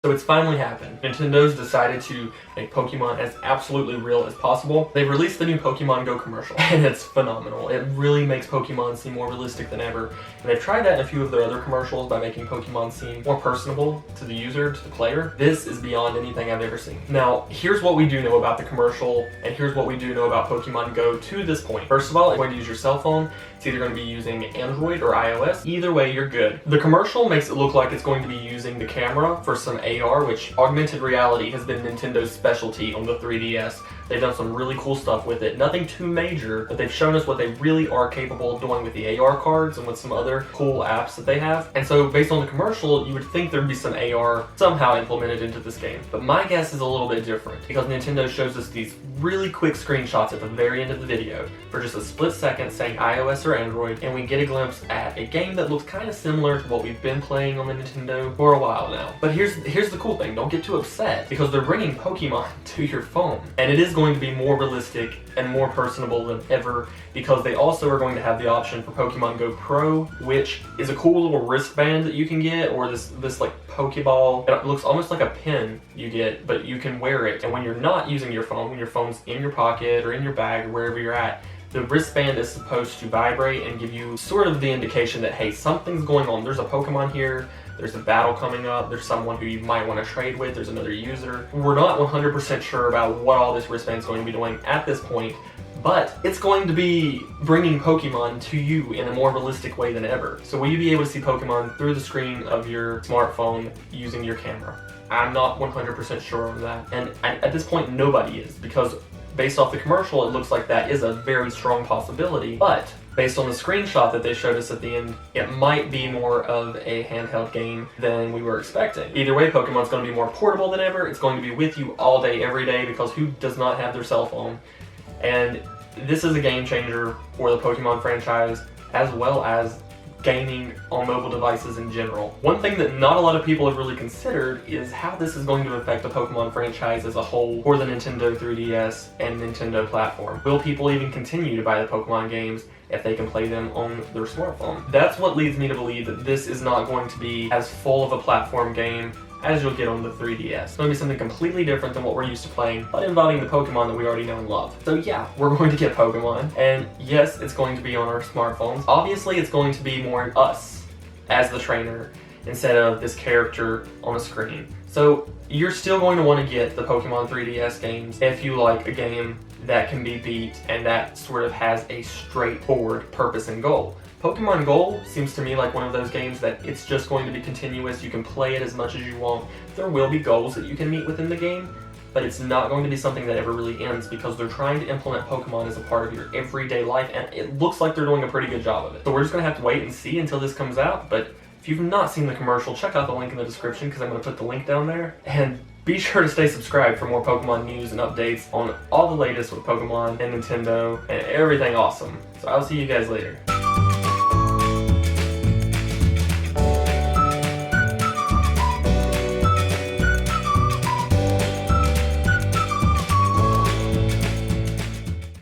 So it's finally happened. Nintendo's decided to make Pokemon as absolutely real as possible. They've released the new Pokemon Go commercial, and it's phenomenal. It really makes Pokemon seem more realistic than ever. And they've tried that in a few of their other commercials by making Pokemon seem more personable to the user, to the player. This is beyond anything I've ever seen. Now, here's what we do know about the commercial, and here's what we do know about Pokemon Go to this point. First of all, you're going to use your cell phone. It's either going to be using Android or iOS. Either way, you're good. The commercial makes it look like it's going to be using the camera for some AR, which augmented reality has been Nintendo's specialty on the 3DS. They've done some really cool stuff with it. Nothing too major, but they've shown us what they really are capable of doing with the AR cards and with some other cool apps that they have. And so based on the commercial, you would think there'd be some AR somehow implemented into this game. But my guess is a little bit different, because Nintendo shows us these really quick screenshots at the very end of the video for just a split second saying iOS or Android, and we get a glimpse at a game that looks kind of similar to what we've been playing on the Nintendo for a while now. But here's the cool thing, don't get too upset, because they're bringing Pokemon to your phone. And it is going to be more realistic and more personable than ever, because they also are going to have the option for Pokemon Go Pro, which is a cool little wristband that you can get, or this like Pokeball. It looks almost like a pin you get, but you can wear it. And when you're not using your phone, when your phone's in your pocket or in your bag or wherever you're at, the wristband is supposed to vibrate and give you sort of the indication that, hey, something's going on. There's a Pokemon here, there's a battle coming up, there's someone who you might want to trade with, there's another user. We're not 100% sure about what all this wristband is going to be doing at this point, but it's going to be bringing Pokemon to you in a more realistic way than ever. So will you be able to see Pokemon through the screen of your smartphone using your camera? I'm not 100% sure on that, and at this point nobody is, because based off the commercial, it looks like that is a very strong possibility, but based on the screenshot that they showed us at the end, it might be more of a handheld game than we were expecting. Either way, Pokemon's going to be more portable than ever. It's going to be with you all day, every day, because who does not have their cell phone? And this is a game changer for the Pokemon franchise, as well as gaming on mobile devices in general. One thing that not a lot of people have really considered is how this is going to affect the Pokemon franchise as a whole for the Nintendo 3DS and Nintendo platform. Will people even continue to buy the Pokemon games if they can play them on their smartphone? That's what leads me to believe that this is not going to be as full of a platform game as you'll get on the 3DS. It's going to be something completely different than what we're used to playing, but involving the Pokemon that we already know and love. So yeah, we're going to get Pokemon, and yes, it's going to be on our smartphones. Obviously, it's going to be more us as the trainer instead of this character on a screen. So you're still going to want to get the Pokemon 3DS games if you like a game that can be beat and that sort of has a straightforward purpose and goal. Pokemon Go seems to me like one of those games that it's just going to be continuous. You can play it as much as you want. There will be goals that you can meet within the game, but it's not going to be something that ever really ends, because they're trying to implement Pokemon as a part of your everyday life, and it looks like they're doing a pretty good job of it. So we're just going to have to wait and see until this comes out, but if you've not seen the commercial, check out the link in the description, because I'm going to put the link down there. And be sure to stay subscribed for more Pokemon news and updates on all the latest with Pokemon and Nintendo and everything awesome. So I'll see you guys later.